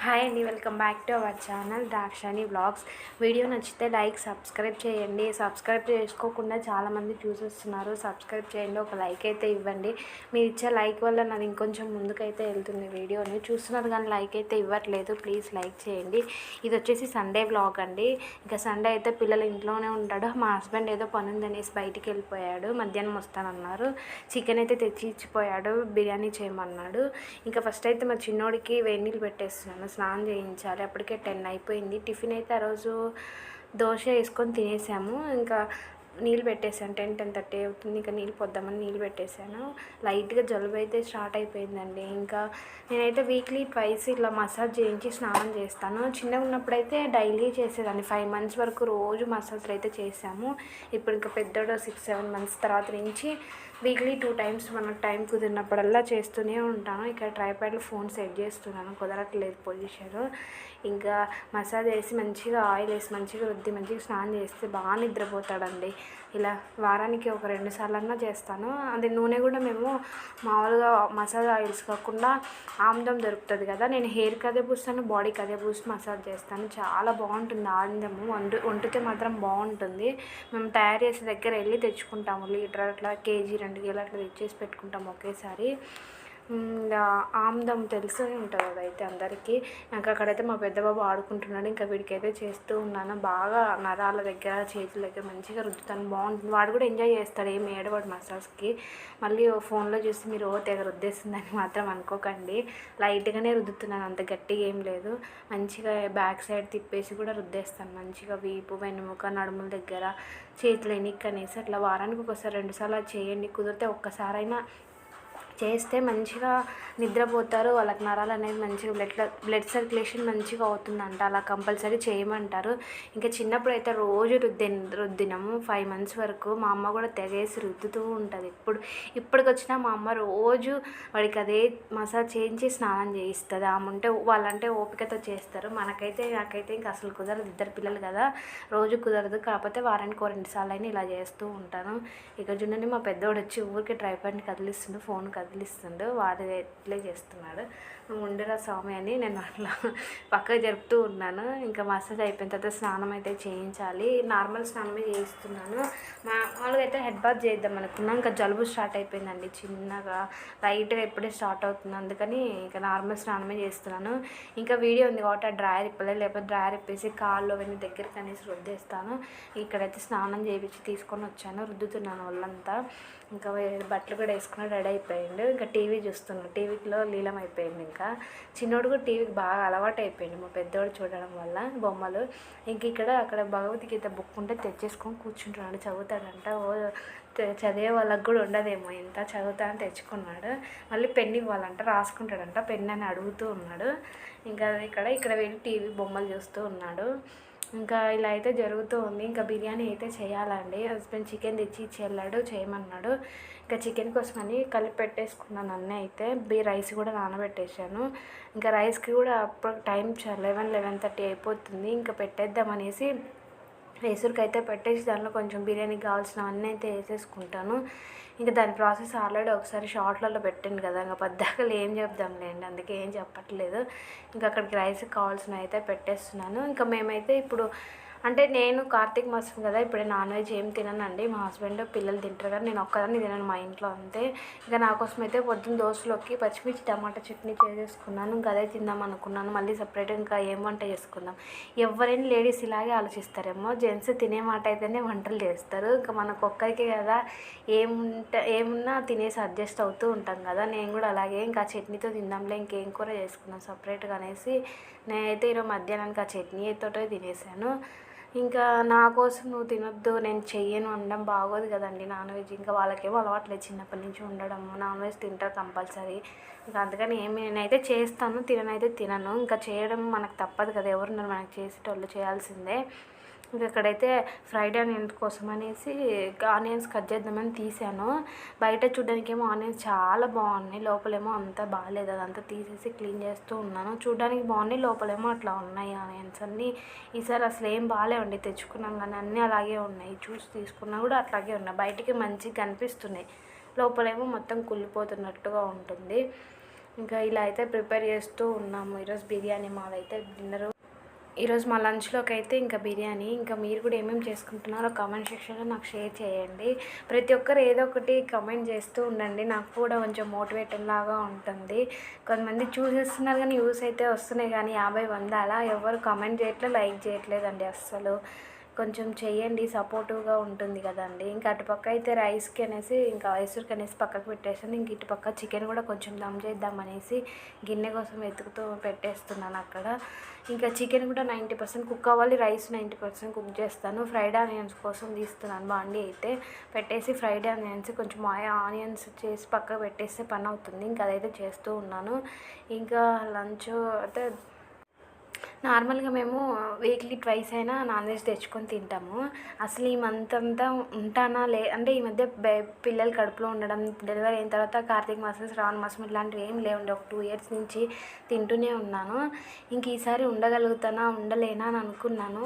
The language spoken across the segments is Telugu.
హాయ్ అండి, welcome back to our channel Dakshani vlogs. Video నచ్చితే లైక్ సబ్స్క్రైబ్ చేయండి. సబ్స్క్రైబ్ చేసుకోకుండా చాలామంది చూసేస్తున్నారు. సబ్స్క్రైబ్ చేయండి, ఒక లైక్ అయితే ఇవ్వండి. మీరు ఇచ్చే లైక్ వల్ల నాది ఇంకొంచెం ముందుకైతే వెళ్తుంది. వీడియోని చూస్తున్నారు కానీ లైక్ అయితే ఇవ్వట్లేదు. ప్లీజ్ లైక్ చేయండి. ఇది వచ్చేసి సండే వ్లాగ్ అండి. ఇంకా సండే అయితే పిల్లలు ఇంట్లోనే ఉంటాడు. మా హస్బెండ్ ఏదో పని ఉందనేసి బయటికి వెళ్ళిపోయాడు. మధ్యాహ్నం వస్తానన్నారు. చికెన్ అయితే తెచ్చి ఇచ్చిపోయాడు. బిర్యానీ చేయమన్నాడు. ఇంకా ఫస్ట్ అయితే మా చిన్నోడికి వేడి నీళ్ళు పెట్టేస్తున్నాను, స్నానం చేయించాలి. అప్పటికే 10 అయిపోయింది. టిఫిన్ అయితే ఆ రోజు దోశ వేసుకొని తినేసాము. ఇంకా నీళ్ళు పెట్టేశాను. 10-10:30 అవుతుంది. ఇంకా నీళ్ళు పొద్దామని నీళ్ళు పెట్టేశాను. లైట్గా జలుబు అయితే స్టార్ట్ అయిపోయిందండి. ఇంకా నేనైతే వీక్లీ ట్వైస్ ఇట్లా మసాజ్ చేయించి స్నానం చేస్తాను. చిన్నగా ఉన్నప్పుడైతే డైలీ చేసేదాన్ని. 5 మంత్స్ వరకు రోజు మసాజ్లు అయితే చేసాము. ఇప్పుడు ఇంకా పెద్దోడు 6-7 మంత్స్ తర్వాత నుంచి వీక్లీ 2 టైమ్స్ మనకు టైం కుదిరినప్పుడల్లా చేస్తూనే ఉంటాను. ఇక్కడ ట్రైపాడ్లో ఫోన్ సెట్ చేస్తున్నాను, కుదరట్లేదు పొజిషన్. ఇంకా మసాజ్ వేసి మంచిగా ఆయిల్ వేసి మంచిగా రుద్ది మంచిగా స్నానం చేస్తే బాగా నిద్రపోతాడండి. ఇలా వారానికి ఒక 2 సార్లన్నా చేస్తాను. అది నూనె కూడా మేము మామూలుగా మసాజ్ ఆయిల్స్ కాకుండా ఆముదం దొరుకుతుంది కదా, నేను హెయిర్కి అదే పూస్తాను, బాడీకి అదే పూసి మసాజ్ చేస్తాను. చాలా బాగుంటుంది ఆముదము. వంటితే మాత్రం బాగుంటుంది. మేము తయారు చేసే దగ్గర వెళ్ళి తెచ్చుకుంటాము. లీటర్ అట్లా కేజీ 2 కిలో అట్లా తెచ్చేసి పెట్టుకుంటాము ఒకేసారి. ఆముదం తెలిసే ఉంటుంది అదైతే అందరికీ. నాకు అక్కడైతే మా పెద్ద బాబు ఆడుకుంటున్నాడు. ఇంకా వీడికైతే చేస్తూ ఉన్నాను. బాగా నరాల దగ్గర చేతుల దగ్గర మంచిగా రుద్దుతాను. బాగుంటుంది. వాడు కూడా ఎంజాయ్ చేస్తాడు, ఏమి ఏడవాడు మసాజ్కి. మళ్ళీ ఫోన్లో చూసి మీరు తెగ రుద్దేస్తుందని మాత్రం అనుకోకండి. లైట్గానే రుద్దుతున్నాను, అంత గట్టిగా ఏం లేదు. మంచిగా బ్యాక్ సైడ్ తిప్పేసి కూడా రుద్దేస్తాను. మంచిగా వీపు, వెన్నుముక, నడుముల దగ్గర, చేతులు ఎనిక్కనేసి అట్లా వారానికి ఒకసారి 2 సార్లు చేయండి. కుదిరితే ఒక్కసారైనా చేస్తే మంచిగా నిద్రపోతారు. వాళ్ళకి నరాలు అనేది మంచిగా బ్లడ్ సర్క్యులేషన్ మంచిగా అవుతుందంట. అలా కంపల్సరీ చేయమంటారు. ఇంకా చిన్నప్పుడు అయితే రోజు రుద్దినాము 5 మంత్స్ వరకు. మా అమ్మ కూడా తెగేసి రుద్దుతూ ఉంటుంది. ఇప్పటికొచ్చినా మా అమ్మ రోజు వాడికి అదే మసాజ్ చేయించి స్నానం చేయిస్తుంది. వాళ్ళంటే ఓపికతో చేస్తారు. నాకైతే ఇంకా అసలు కుదరదు. 2 పిల్లలు కదా, రోజు కుదరదు. కాకపోతే వారానికి 2 సార్లు అయినా ఇలా చేస్తూ ఉంటాను. ఇక చూడండి, మా పెద్దోడు వచ్చి ఊరికి ట్రైపాడ్ని కదిలిస్తుండు, ఫోన్ కదిలిస్తుండు. వాడు ఎట్లే చేస్తున్నాడు. ఉండరా స్వామి అని నేను అట్లా పక్కకు జరుపుతూ ఉన్నాను. ఇంకా మసాజ్ అయిపోయిన తర్వాత స్నానం అయితే చేయించాలి. నార్మల్ స్నానమే చేయిస్తున్నాను. మామూలుగా అయితే హెడ్ బాత్ చేద్దాం అనుకున్నాను. ఇంకా జలుబు స్టార్ట్ అయిపోయిందండి చిన్నగా, లైట్గా ఇప్పుడే స్టార్ట్ అవుతుంది. అందుకని ఇంకా నార్మల్ స్నానమే చేస్తున్నాను. ఇంకా వీడియో ఉంది కాబట్టి ఆ డ్రాయర్ ఇప్పలేదు, లేకపోతే డ్రాయర్ ఇప్పేసి కాళ్ళు అవన్నీ దగ్గరికి అనేసి రుద్దేస్తాను. ఇక్కడైతే స్నానం చేయించి తీసుకొని వచ్చాను, రుద్దుతున్నాను ఒళ్ళంతా. ఇంకా బట్టలు కూడా వేసుకుని రెడీ అయిపోయిండు. ఇంకా టీవీ చూస్తున్నాడు, టీవీలో లీలం అయిపోయింది. ఇంకా చిన్నోడు కూడా టీవీకి బాగా అలవాటు అయిపోయింది మా పెద్దోడు చూడడం వల్ల బొమ్మలు. అక్కడ భగవద్గీత బుక్ ఉంటే తెచ్చేసుకొని కూర్చుంటున్నాడు, చదువుతాడంట. చదివే వాళ్ళకి కూడా ఉండదేమో, ఇంత చదువుతా అని తెచ్చుకున్నాడు. మళ్ళీ పెన్ ఇవ్వాలంట, రాసుకుంటాడంట, పెన్ అని అడుగుతూ ఉన్నాడు. ఇంకా ఇక్కడ వెళ్ళి టీవీ బొమ్మలు చూస్తూ ఉన్నాడు. ఇంకా ఇలా అయితే జరుగుతూ ఉంది. ఇంకా బిర్యానీ అయితే చేయాలండి. హస్బెండ్ చికెన్ తెచ్చి ఇచ్చి వెళ్ళాడు, చేయమన్నాడు. ఇంకా చికెన్ కోసమని కలిపి పెట్టేసుకున్నాను అన్నీ. అయితే రైస్ కూడా నానబెట్టేసాను. ఇంకా రైస్కి కూడా అప్పుడు టైం 11-11:30 అయిపోతుంది. ఇంకా పెట్టేద్దామనేసి రైసుకి అయితే పెట్టేసి దాంట్లో కొంచెం బిర్యానీకి కావాల్సినవన్నీ అయితే వేసేసుకుంటాను. ఇంకా దాని ప్రాసెస్ ఆల్రెడీ ఒకసారి షార్ట్లలో పెట్టాను కదా, ఇంకా పద్దాకలు ఏం చెప్దాంలేండి, అందుకే ఏం చెప్పట్లేదు. ఇంకా అక్కడికి రైస్కి కావాల్సినవి అయితే పెట్టేస్తున్నాను. ఇంకా మేమైతే ఇప్పుడు అంటే నేను కార్తీక మాసం కదా, ఇప్పుడు నాన్ వెజ్ ఏం తిననండి. మా హస్బెండ్ పిల్లలు తింటారు కానీ నేను ఒక్కదాన్ని తినను మా ఇంట్లో, అంతే. ఇంకా నా కోసం అయితే పొద్దున్న దోశలోకి పచ్చిమిర్చి టమాటా చట్నీ చేసేసుకున్నాను. ఇంకా అదే తిందాం అనుకున్నాను. మళ్ళీ సపరేట్గా ఇంకా ఏం వంట చేసుకుందాం. ఎవరైనా లేడీస్ ఇలాగే ఆలోచిస్తారేమో, జెంట్స్ తినే మాట అయితేనే వంటలు చేస్తారు. ఇంకా మనకు ఒక్కరికి కదా, ఏమున్నా తినేసి అడ్జస్ట్ అవుతూ ఉంటాం కదా. నేను కూడా అలాగే ఇంకా చట్నీతో తిందాంలే, ఇంకేం కూర చేసుకుందాం సపరేట్గా అనేసి నేనైతే ఈరోజు మధ్యాహ్నానికి ఆ చట్నీతోటే తినేసాను. ఇంకా నా కోసం నువ్వు తినొద్దు, నేను చెయ్యను అనడం బాగోదు కదండి. నాన్ వెజ్ ఇంకా వాళ్ళకేమో అలవాట్లేదు చిన్నప్పటి నుంచి ఉండడము, నాన్ వెజ్ తింటారు కంపల్సరీ. ఇంకా అందుకని నేనైతే చేస్తాను, తినను. ఇంకా చేయడం మనకు తప్పదు కదా, ఎవరున్నారు మనకు చేసేటోళ్ళు, చేయాల్సిందే. ఇంకా ఇక్కడైతే ఫ్రైడ్ ఆనియన్స్ కోసం అనేసి ఆనియన్స్ కట్ చేద్దామని తీసాను. బయట చూడడానికేమో ఆనియన్స్ చాలా బాగున్నాయి, లోపలేమో అంతా బాగాలేదు. అదంతా తీసేసి క్లీన్ చేస్తూ ఉన్నాను. చూడడానికి బాగున్నాయి, లోపలేమో అట్లా ఉన్నాయి ఆనియన్స్ అన్నీ. ఈసారి అసలు ఏం బాగాలేవండి, తెచ్చుకున్నాం కానీ అన్నీ అలాగే ఉన్నాయి. చూసి తీసుకున్నా కూడా అట్లాగే ఉన్నాయి. బయటికి మంచిగా కనిపిస్తున్నాయి, లోపలేమో మొత్తం కుళ్ళిపోతున్నట్టుగా ఉంటుంది. ఇంకా ఇలా అయితే ప్రిపేర్ చేస్తూ ఉన్నాము. ఈరోజు బిర్యానీ మాదైతే డిన్నరు. ఈరోజు మా లంచ్లోకి అయితే ఇంకా బిర్యానీ. ఇంకా మీరు కూడా ఏమేమి చేసుకుంటున్నారో కామెంట్ సెక్షన్లో నాకు షేర్ చేయండి. ప్రతి ఒక్కరు ఏదో ఒకటి కామెంట్ చేస్తూ ఉండండి, నాకు కూడా కొంచెం మోటివేషన్ లాగా ఉంటుంది. కొంతమంది చూసేస్తున్నారు కానీ వ్యూస్ అయితే వస్తున్నాయి, కానీ 50-100 అలా ఎవరు కామెంట్ చేయట్లేదు, లైక్ చేయట్లేదండి అస్సలు. కొంచెం చెయ్యండి, సపోర్టివ్గా ఉంటుంది కదండి. ఇంకా అటుపక్క అయితే రైస్కి అనేసి ఇంకా రైస్కి అనేసి పక్కకు పెట్టేసాను. ఇంక ఇటుపక్క చికెన్ కూడా కొంచెం దమ్ చేద్దామనేసి గిన్నె కోసం వెతుకుతూ పెట్టేస్తున్నాను అక్కడ. ఇంకా చికెన్ కూడా 90% కుక్ అవ్వాలి, రైస్ 90% కుక్ చేస్తాను. ఫ్రైడ్ ఆనియన్స్ కోసం తీస్తున్నాను బాండి అయితే పెట్టేసి, ఫ్రైడ్ ఆనియన్స్ కొంచెం ఆనియన్స్ చేసి పక్కకు పెట్టేస్తే పని అవుతుంది. ఇంకా అదైతే చేస్తూ ఉన్నాను. ఇంకా లంచ్ అయితే నార్మల్గా మేము వీక్లీ ట్వైస్ అయినా నాన్ వెజ్ తెచ్చుకొని తింటాము. అసలు ఈ మంత్ అంతా ఉంటానా అంటే ఈ మధ్య పిల్లలు కడుపులో ఉండడం, డెలివరీ అయిన తర్వాత కార్తీక మాసం, శ్రావణ మాసం ఇట్లాంటివి ఏం లేవండి. ఒక 2 years నుంచి తింటూనే ఉన్నాను. ఇంక ఈసారి ఉండగలుగుతానా ఉండలేనా అని అనుకున్నాను,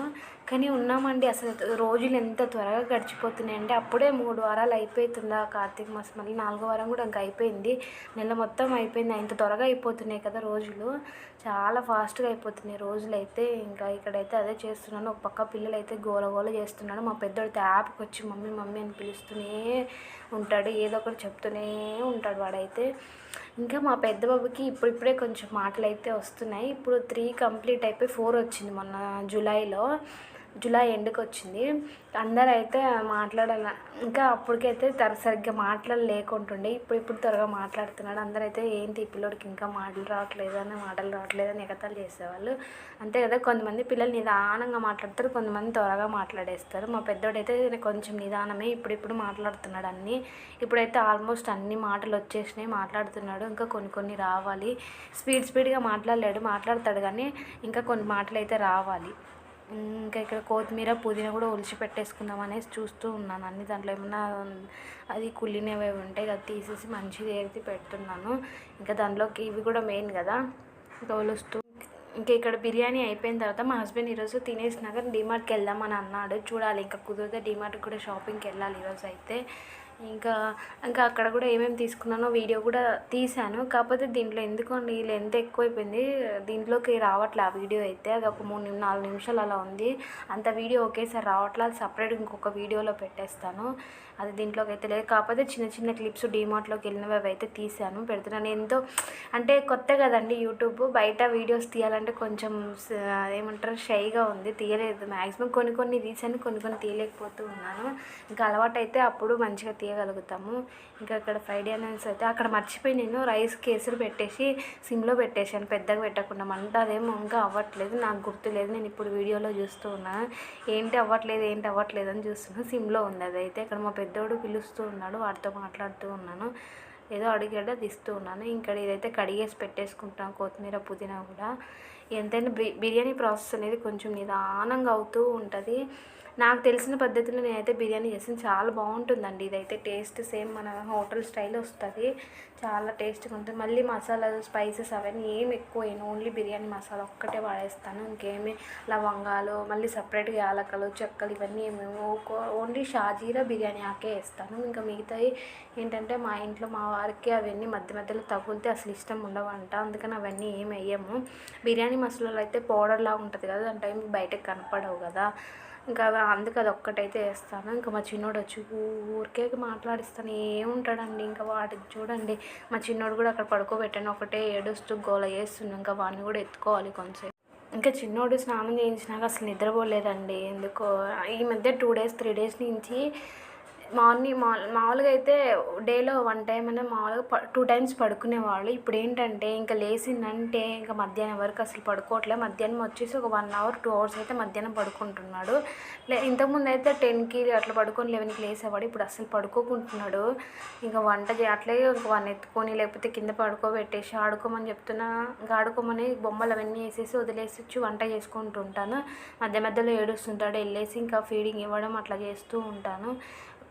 కానీ ఉన్నామండి. అసలు రోజులు ఎంత త్వరగా గడిచిపోతున్నాయంటే అప్పుడే 3 వారాలు అయిపోతుంది ఆ కార్తీక మాసం, మళ్ళీ 4వ వారం కూడా ఇంకా అయిపోయింది, నెల మొత్తం అయిపోయింది. ఇంత త్వరగా అయిపోతున్నాయి కదా రోజులు, చాలా ఫాస్ట్గా అయిపోతున్నాయి రోజులు అయితే. ఇంకా ఇక్కడైతే అదే చేస్తున్నాను. ఒక పక్క పిల్లలు అయితే గోల చేస్తున్నాడు. మా పెద్దోడితే యాప్కి వచ్చి మమ్మీ మమ్మీ అని పిలుస్తూనే ఉంటాడు, ఏదో ఒకటి చెప్తూనే ఉంటాడు వాడైతే. ఇంకా మా పెద్ద బాబుకి ఇప్పుడిప్పుడే కొంచెం మాటలు అయితే వస్తున్నాయి. ఇప్పుడు 3 కంప్లీట్ అయిపోయి 4 వచ్చింది మొన్న జూలై ఎండ్కి వచ్చింది. అందరూ అయితే మాట్లాడాల, ఇంకా అప్పటికైతే సరిగ్గా మాట్లాడలేకుంటుండే, ఇప్పుడు త్వరగా మాట్లాడుతున్నాడు. అందరైతే ఏంటి ఈ పిల్లోడికి ఇంకా మాటలు రావట్లేదని ఎగతాళి చేసేవాళ్ళు. అంతే కదా, కొంతమంది పిల్లలు నిదానంగా మాట్లాడతారు, కొంతమంది త్వరగా మాట్లాడేస్తారు. మా పెద్దోడైతే కొంచెం నిదానమే, ఇప్పుడు మాట్లాడుతున్నాడు అన్నీ. ఇప్పుడైతే ఆల్మోస్ట్ అన్ని మాటలు వచ్చేసినాయి, మాట్లాడుతున్నాడు. ఇంకా కొన్ని రావాలి. స్పీడ్గా మాట్లాడతాడు కానీ ఇంకా కొన్ని మాటలు అయితే రావాలి. ఇంకా ఇక్కడ కొత్తిమీర పుదీనా కూడా ఒలిచి పెట్టేసుకుందాం అనేసి చూస్తూ ఉన్నాను. అన్ని దాంట్లో ఏమన్నా అది కుళ్ళినవి ఉంటాయి కదా తీసేసి మంచిది ఏది పెడుతున్నాను. ఇంకా దాంట్లోకి ఇవి కూడా మెయిన్ కదా, ఒలుస్తూ. ఇంకా ఇక్కడ బిర్యానీ అయిపోయిన తర్వాత మా హస్బెండ్ ఈరోజు తినేసినాక డీమార్ట్కి వెళ్దామని అన్నాడు. చూడాలి, ఇంకా కుదిరితే డీమార్ట్కి కూడా షాపింగ్కి వెళ్ళాలి ఈరోజు అయితే. ఇంకా అక్కడ కూడా ఏమేమి తీసుకున్నానో వీడియో కూడా తీశాను. కాకపోతే దీంట్లో ఎందుకండి లెంత్ ఎక్కువైపోయింది, దీంట్లోకి రావట్లే ఆ వీడియో అయితే. అది ఒక 3-4 నిమిషాలు అలా ఉంది, అంత వీడియో ఒకేసారి రావట్లే. అది సపరేట్గా ఇంకొక వీడియోలో పెట్టేస్తాను, అది దీంట్లోకి అయితే లేదు. కాకపోతే చిన్న క్లిప్స్ డీమార్ట్లోకి వెళ్ళినవి అవి అయితే తీశాను, పెడుతున్నాను. ఎంతో అంటే కొత్త కదండి యూట్యూబ్, బయట వీడియోస్ తీయాలంటే కొంచెం ఏమంటారు షైగా ఉంది, తీయలేదు. మ్యాక్సిమం కొన్ని తీసాను, కొన్ని తీయలేకపోతూ ఉన్నాను. ఇంకా అలవాటు అయితే అప్పుడు మంచిగా తీయగలుగుతాము. ఇంకా అక్కడ ఫ్రైడ్ ఆనియన్స్ అయితే అక్కడ మర్చిపోయి నేను రైస్ కేసులు పెట్టేసి సిమ్లో పెట్టేసాను, పెద్దగా పెట్టకుండా. మంట అదేమో ఇంకా అవ్వట్లేదు, నాకు గుర్తులేదు. నేను ఇప్పుడు వీడియోలో చూస్తూ ఉన్నాను, ఏంటి అవ్వట్లేదు అని చూస్తున్నాను. సిమ్లో ఉంది అదైతే. ఇక్కడ మా పెద్దోడు పిలుస్తూ ఉన్నాడు, వాడితో మాట్లాడుతూ ఉన్నాను, ఏదో అడిగాడో తీస్తూ ఉన్నాను. ఇంకా ఇదైతే కడిగేసి పెట్టేసుకుంటాను, కొత్తిమీర పుదీనా కూడా. ఎంతైనా బిర్యానీ ప్రాసెస్ అనేది కొంచెం నిదానంగా అవుతూ ఉంటుంది. నాకు తెలిసిన పద్ధతిలో నేనైతే బిర్యానీ చేసాను, చాలా బాగుంటుందండి. ఇదైతే టేస్ట్ సేమ్ మన హోటల్ స్టైల్ వస్తుంది, చాలా టేస్ట్గా ఉంటుంది. మళ్ళీ మసాలాలు స్పైసెస్ అవన్నీ ఏమి ఎక్కువ వేయను, ఓన్లీ బిర్యానీ మసాలా ఒక్కటే వాడేస్తాను. ఇంకేమి లవంగాలు, మళ్ళీ సపరేట్గా యాలకలు, చెక్కలు ఇవన్నీ ఏమేమి ఓన్లీ షాజీరా బిర్యానీ ఆకే వేస్తాను. ఇంకా మిగతాయి ఏంటంటే మా ఇంట్లో మా వారికి అవన్నీ మధ్యలో తగులితే అసలు ఇష్టం ఉండవంట, అందుకని అవన్నీ ఏమి వేయము. బిర్యానీ మసాలాలు అయితే పౌడర్లా ఉంటుంది కదా, దాని టైం బయటకు కనపడవు కదా, ఇంకా అందుకు అది ఒక్కటైతే వేస్తాను. ఇంకా మా చిన్నోడు వచ్చి ఊరికే మాట్లాడిస్తాను ఏముంటాడండి. ఇంకా వాటికి చూడండి, మా చిన్నోడు కూడా అక్కడ పడుకోబెట్టాను, ఒకటే ఏడుస్తూ గోల చేస్తున్నాను. ఇంకా వాడిని కూడా ఎత్తుకోవాలి కొంచెం. ఇంకా చిన్నోడు స్నానం చేయించినాక అసలు నిద్రపోలేదండి ఎందుకో. ఈ మధ్య 3 days నుంచి మామూలుగా అయితే డేలో 1 time అయినా మామూలుగా 2 times పడుకునేవాళ్ళు. ఇప్పుడు ఏంటంటే ఇంకా లేచిందంటే ఇంకా మధ్యాహ్నం వరకు అసలు పడుకోవట్లేదు. మధ్యాహ్నం వచ్చేసి ఒక 1 hour 2 hours అయితే మధ్యాహ్నం పడుకుంటున్నాడు. ఇంతకుముందు అయితే 10కి అట్లా పడుకొని 11కి లేసేవాడు, ఇప్పుడు అసలు పడుకోకుంటున్నాడు. ఇంకా అట్లే ఇంక వాడిని ఎత్తుకొని లేకపోతే కింద పడుకోబెట్టేసి ఆడుకోమని చెప్తున్నా, ఇంకా ఆడుకోమని బొమ్మలు అవన్నీ వేసేసి వదిలేసి వచ్చి వంట చేసుకుంటూ ఉంటాను. మధ్యలో ఏడుస్తుంటాడు, వెళ్ళేసి ఇంకా ఫీడింగ్ ఇవ్వడం అట్లా చేస్తూ ఉంటాను.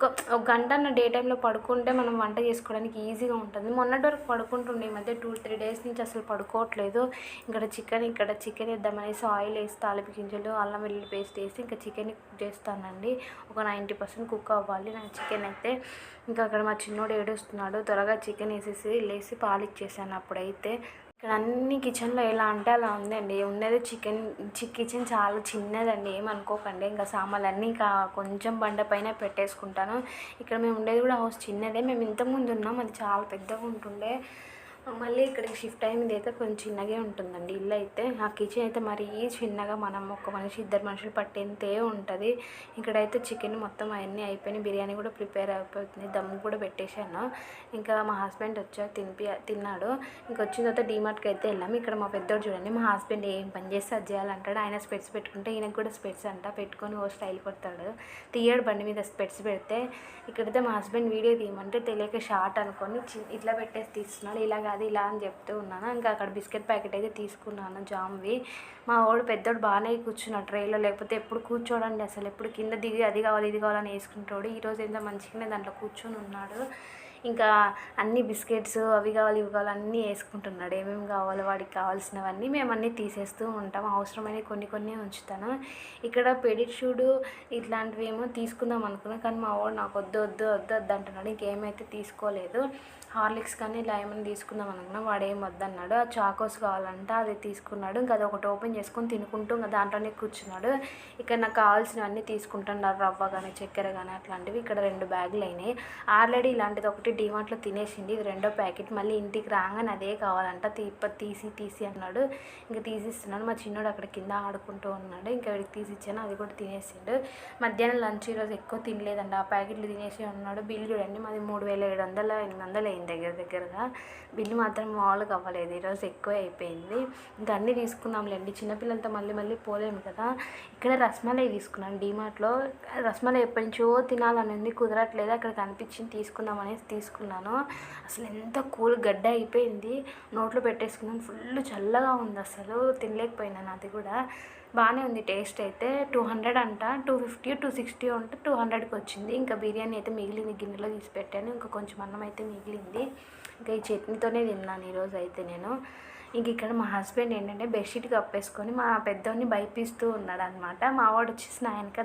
ఒక గంట డే టైంలో పడుకుంటే మనం వంట చేసుకోవడానికి ఈజీగా ఉంటుంది. మొన్నటి వరకు పడుకుంటుండే, ఈ మధ్య 2-3 డేస్ నుంచి అసలు పడుకోవట్లేదు. ఇక్కడ చికెన్ వేద్దామనేసి ఆయిల్ వేసి తాలింపు గింజలు అల్లం వెల్లుల్లి పేస్ట్ వేసి ఇంకా చికెన్ కుక్ చేస్తానండి. ఒక 90% కుక్ అవ్వాలి నా చికెన్ అయితే. ఇంకా అక్కడ మా చిన్నోడు ఏడుస్తున్నాడు. త్వరగా చికెన్ వేసి పాలు ఇచ్చేసాను. అప్పుడైతే ఇక్కడ అన్ని కిచెన్లో ఎలా అంటే అలా ఉందండి. ఉన్నది కిచెన్ చాలా చిన్నదండి, ఏమనుకోకండి. ఇంకా సామాన్లన్నీ ఇంకా కొంచెం బండ పైన పెట్టేసుకుంటాను. ఇక్కడ మేము ఉండేది కూడా హౌస్ చిన్నదే. మేము ఇంతకుముందు ఉన్నాం, అది చాలా పెద్దగా ఉంటుండే. మళ్ళీ ఇక్కడికి షిఫ్ట్ అయింది అయితే కొంచెం చిన్నగా ఉంటుందండి ఇల్లు అయితే. ఆ కిచెన్ అయితే మరీ చిన్నగా, మనం ఒక మనిషి 2 మనుషులు పట్టేంతే ఉంటుంది. ఇక్కడైతే చికెన్ మొత్తం అవన్నీ అయిపోయినాయి. బిర్యానీ కూడా ప్రిపేర్ అయిపోతుంది. దమ్ కూడా పెట్టేశాను. ఇంకా మా హస్బెండ్ వచ్చారు, తిన్నాడు. ఇంకా వచ్చిన తర్వాత డీమార్ట్కి అయితే వెళ్ళాము. ఇక్కడ మా పెద్దోడు చూడండి, మా హస్బెండ్ ఏం పని చేస్తే అది చేయాలంటాడు. ఆయన స్పెట్స్ పెట్టుకుంటే ఈయనకు కూడా స్పెట్స్ అంట, పెట్టుకొని ఓ స్టైల్ కొడతాడు. తీయడు బండి మీద స్పెట్స్ పెడితే. ఇక్కడైతే మా హస్బెండ్ వీడియో తీయమంటే తెలియక షార్ట్ అనుకొని ఇట్లా పెట్టేసి తీస్తున్నాడు. ఇలా కాదు ఇలా అని చెప్తూ ఉన్నాను. ఇంకా అక్కడ బిస్కెట్ ప్యాకెట్ అయితే తీసుకున్నాను, జామ్వి. మా వాడు పెద్దోడు బాగానే కూర్చున్నాడు ట్రైలో, లేకపోతే ఎప్పుడు కూర్చోడండి అసలు. ఎప్పుడు కింద దిగి అది కావాలి ఇది కావాలని వేసుకుంటాడు. ఈరోజు ఎంత మంచిగానే దాంట్లో కూర్చొని ఉన్నాడు. ఇంకా అన్ని బిస్కెట్స్ అవి కావాలి ఇవి కావాలి అన్నీ వేసుకుంటున్నాడు. ఏమేమి కావాలో వాడికి కావాల్సినవన్నీ మేము అన్నీ తీసేస్తూ ఉంటాం. అవసరమైన కొన్ని ఉంచుతాను. ఇక్కడ పెడిషూడు ఇట్లాంటివి ఏమో తీసుకుందాం అనుకున్నాను, కానీ మా వాడు నాకు వద్దు అంటున్నాడు. ఇంకేమైతే తీసుకోలేదు. హార్లిక్స్ కానీ ఇలా ఏమైనా తీసుకుందాం అనుకున్నా, వాడు ఏం వద్దన్నాడు. ఆ చాకోస్ కావాలంట, అది తీసుకున్నాడు. ఇంకా అది ఒకటి ఓపెన్ చేసుకొని తినుకుంటూ ఇంకా దాంట్లోనే కూర్చున్నాడు. ఇక్కడ నాకు కావాల్సినవన్నీ తీసుకుంటున్నారు, రవ్వ కానీ చక్కెర కానీ అట్లాంటివి. ఇక్కడ 2 బ్యాగులు అయినాయి. ఆల్రెడీ ఇలాంటిది ఒకటి డీమార్ట్లో తినేసింది, ఇది 2వ ప్యాకెట్. మళ్ళీ ఇంటికి రాగానే అదే కావాలంట. తీసి అన్నాడు. ఇంకా తీసిస్తున్నాడు. మా చిన్నోడు అక్కడ కింద ఆడుకుంటూ ఉన్నాడు. ఇంకా వీడికి తీసిచ్చాను, అది కూడా తినేసిండు. మధ్యాహ్నం లంచ్ ఈరోజు ఎక్కువ తినలేదండి, ఆ ప్యాకెట్లు తినేసి ఉన్నాడు. బిల్లు చూడండి, మాది 3700-800 అయింది దగ్గరగా. బిల్లు మాత్రం మామూలుగా అవ్వలేదు, ఈరోజు ఎక్కువ అయిపోయింది. ఇంకా అన్నీ తీసుకున్నాంలేండి, చిన్నపిల్లలతో మళ్ళీ పోలేము కదా. ఇక్కడ రస్మలై తీసుకున్నాను డీమార్ట్లో. రస్మలై ఎప్పటి నుంచో తినాలని ఉంది, కుదరట్లేదు. అక్కడ కనిపించింది తీసుకుందామనేసి తీసుకున్నాను. అసలు ఎంత కూల్ గడ్డ అయిపోయింది, నోట్లో పెట్టేసుకున్నాను. ఫుల్ చల్లగా ఉంది, అసలు తినలేకపోయినాను. అది కూడా బాగానే ఉంది టేస్ట్ అయితే. 200 అంట, 250 260 ఉంటే 200కి వచ్చింది. ఇంకా బిర్యానీ అయితే మిగిలింది, గిన్నెలో తీసి పెట్టాను. ఇంకా కొంచెం అన్నం అయితే మిగిలింది. ఇంకా ఈ చట్నీతోనే తిన్నాను ఈరోజు అయితే నేను. ఇంక ఇక్కడ మా హస్బెండ్ ఏంటంటే బెడ్షీట్ కప్పేసుకొని మా పెద్దోడిని భయపిస్తూ ఉన్నాడు అనమాట. మా వాడు వచ్చేసి నా వెనక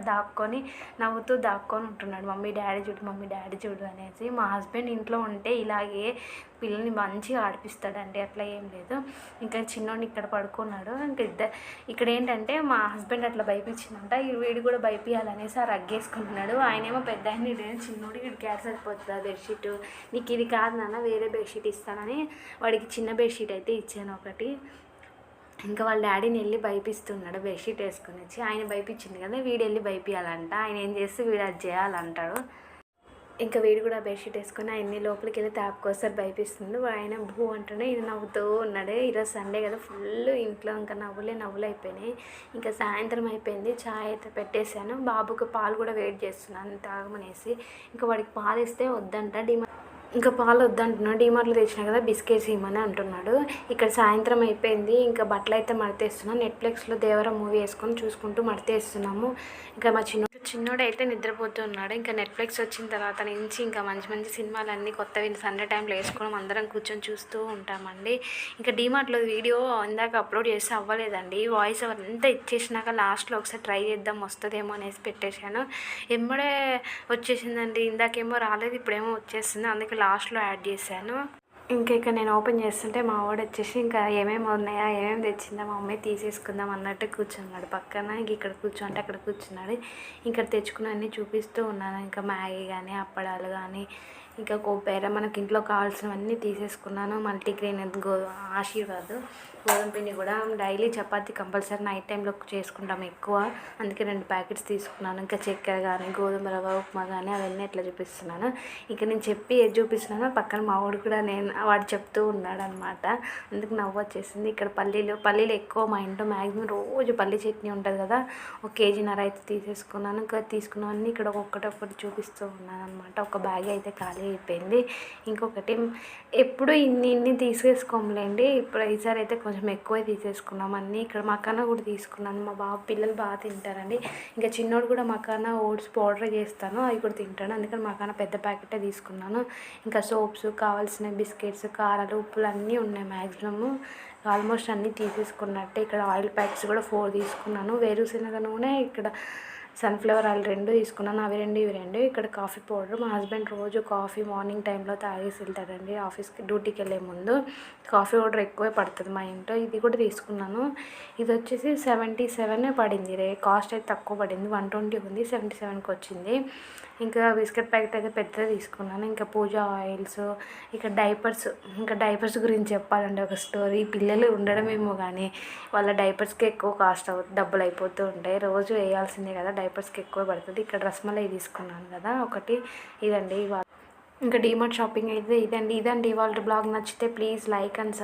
నవ్వుతూ దాక్కొని ఉంటున్నాడు, మమ్మీ డాడీ చూడు అనేసి. మా హస్బెండ్ ఇంట్లో ఉంటే ఇలాగే పిల్లల్ని మంచిగా ఆడిపిస్తాడండి, అట్లా ఏం లేదు. ఇంకా చిన్నోడిని ఇక్కడ పడుకున్నాడు. ఇంకా ఇక్కడ ఏంటంటే మా హస్బెండ్ అట్లా భయపించిందంట, వీడు కూడా భయపియాలనేసి ఆ రగ్గేసుకుంటున్నాడు. ఆయనేమో పెద్ద ఆయన, చిన్నోడు వీడికి యాడ్ సరిపోతుంది ఆ బెడ్షీట్. నీకు ఇది కాదు నాన్న, వేరే బెడ్షీట్ ఇస్తానని వాడికి చిన్న బెడ్షీట్ అయితే ఇచ్చాను ఒకటి. ఇంకా వాళ్ళ డాడీని వెళ్ళి భయపిస్తున్నాడు బెడ్షీట్ వేసుకొని వచ్చి. ఆయన భయపించింది కదా, వీడు వెళ్ళి భయపియాలంట. ఆయన ఏం చేస్తే వీడు అది చేయాలంటాడు. ఇంకా వీడు కూడా బెడ్షీట్ వేసుకొని ఆయన్ని లోపలికి వెళ్ళి తాపుకోసారి భయపిస్తుంది. ఆయన భూ అంటుండే, ఈయన నవ్వుతూ ఉన్నాడు. ఈరోజు సండే కదా, ఫుల్ ఇంట్లో ఇంకా నవ్వులు అయిపోయినాయి. ఇంకా సాయంత్రం అయిపోయింది, చాయ్ అయితే పెట్టేశాను. బాబుకి పాలు కూడా వెయిట్ చేస్తున్నాను తాగమనేసి. ఇంకా వాడికి పాలు ఇస్తే వద్దంట, ఇంకా పాలు వద్దంటున్నాడు. డీమార్ట్లో తెచ్చినా కదా బిస్కెట్స్ ఇవ్వమని అంటున్నాడు. ఇక్కడ సాయంత్రం అయిపోయింది. ఇంకా బట్టలు అయితే మడతేస్తున్నాను. నెట్ఫ్లిక్స్లో దేవర మూవీ వేసుకొని చూసుకుంటూ మడతేస్తున్నాము. ఇంకా మా చిన్నోడు అయితే నిద్రపోతున్నాడు. ఇంకా నెట్ఫ్లిక్స్ వచ్చిన తర్వాత నుంచి ఇంకా మంచి సినిమాలన్నీ కొత్తవి సండే టైంలో వేసుకోవడం, అందరం కూర్చొని చూస్తూ ఉంటామండి. ఇంకా డీమార్ట్లో వీడియో ఇందాక అప్లోడ్ చేస్తే అవ్వలేదండి, వాయిస్ అంతా ఇచ్చేసినాక లాస్ట్లో ఒకసారి ట్రై చేద్దాం వస్తుందేమో అనేసి పెట్టేశాను. ఎంబడే వచ్చేసిందండి, ఇందాకేమో రాలేదు, ఇప్పుడేమో వచ్చేస్తుంది, అందుకే లాస్ట్లో యాడ్ చేశాను. ఇంకా నేను ఓపెన్ చేస్తుంటే మా వాడు వచ్చేసి ఇంకా ఏమేమి ఉన్నాయా, ఏమేమి తెచ్చిందా మా మమ్మీ తీసేసుకుందాం అన్నట్టు కూర్చున్నాడు పక్కన. ఇంక ఇక్కడ కూర్చోంటే అక్కడ కూర్చున్నాడు. ఇక్కడ తెచ్చుకున్నవన్నీ చూపిస్తూ ఉన్నాను. ఇంకా మ్యాగీ కానీ అప్పడాలు కానీ ఇంకా కొబ్బరి మనకి ఇంట్లో కావాల్సినవన్నీ తీసేసుకున్నాను. మల్టీగ్రెయిన్ ఆశీర్వాద్ గోధుమ పిండి కూడా డైలీ చపాతీ కంపల్సరీ నైట్ టైంలో చేసుకుంటాం ఎక్కువ, అందుకే 2 ప్యాకెట్స్ తీసుకున్నాను. ఇంకా చక్కెర కానీ గోధుమ రవ్వ ఉప్మా కానీ అవన్నీ ఎట్లా చూపిస్తున్నాను. ఇంకా నేను చెప్పి ఏది చూపిస్తున్నానో పక్కన మా వాడు కూడా వాడు చెప్తూ ఉన్నాడు అనమాట, అందుకు నవ్వు వచ్చేసింది. ఇక్కడ పల్లీలు ఎక్కువ మా ఇంట్లో మ్యాక్సిమం రోజు పల్లీ చట్నీ ఉంటుంది కదా, 1.5 kg అయితే తీసేసుకున్నాను. ఇంకా తీసుకున్నవన్నీ ఇక్కడ ఒక్కొక్కటి చూపిస్తూ ఉన్నాను అనమాట. ఒక బ్యాగ్ అయితే ఖాళీ అయిపోయింది. ఇంకొకటి ఎప్పుడు ఇన్ని తీసేసుకోములేండి, ఇప్పుడు ఈసారి అయితే కొంచెం కొంచెం ఎక్కువే తీసేసుకున్నాం అన్నీ. ఇక్కడ మకానా కూడా తీసుకున్నాను, మా బాబు పిల్లలు బాగా తింటారండి. ఇంకా చిన్నోడు కూడా మకానా ఓట్స్ పౌడర్ చేస్తాను, అవి కూడా తింటాడు, అందుకని మకానా పెద్ద ప్యాకెటే తీసుకున్నాను. ఇంకా సోప్స్ కావాల్సిన బిస్కెట్స్, కారాలు, ఉప్పులు అన్నీ ఉన్నాయి. మ్యాక్సిమము ఆల్మోస్ట్ అన్నీ తీసేసుకున్నట్టే. ఇక్కడ ఆయిల్ ప్యాక్స్ కూడా 4 తీసుకున్నాను. వేరుశనగ నూనె, ఇక్కడ సన్ఫ్లవర్ ఆయిల్ 2 తీసుకున్నాను, అవి 2 ఇవి 2. ఇక్కడ కాఫీ పౌడర్, మా హస్బెండ్ రోజు కాఫీ మార్నింగ్ టైంలో తాగేసి వెళ్తాడండి ఆఫీస్కి, డ్యూటీకి వెళ్ళే ముందు. కాఫీ పౌడర్ ఎక్కువే పడుతుంది మా ఇంట్లో. ఇది కూడా తీసుకున్నాను. ఇది వచ్చేసి 77 పడింది కాస్ట్ అయితే తక్కువ పడింది. 120 ఉంది, 77కి వచ్చింది. ఇంకా బిస్కెట్ ప్యాకెట్ అయితే పెద్దది తీసుకున్నాను. ఇంకా పూజ ఆయిల్స్, ఇక డైపర్స్ గురించి చెప్పాలంటే ఒక స్టోరీ. పిల్లలు ఉండడమేమో కానీ వాళ్ళ డైపర్స్కి ఎక్కువ కాస్ట్ డబ్బులు అయిపోతూ ఉంటాయి. రోజు వేయాల్సిందే కదా, డైపర్స్కి ఎక్కువ పడుతుంది. ఇక్కడ రస్మలై తీసుకున్నాను కదా ఒకటి, ఇదండి ఇవాళ. ఇంకా డీమార్ట్ షాపింగ్ అయితే ఇదండి ఇవాళ బ్లాగ్. నచ్చితే ప్లీజ్ లైక్ అండ్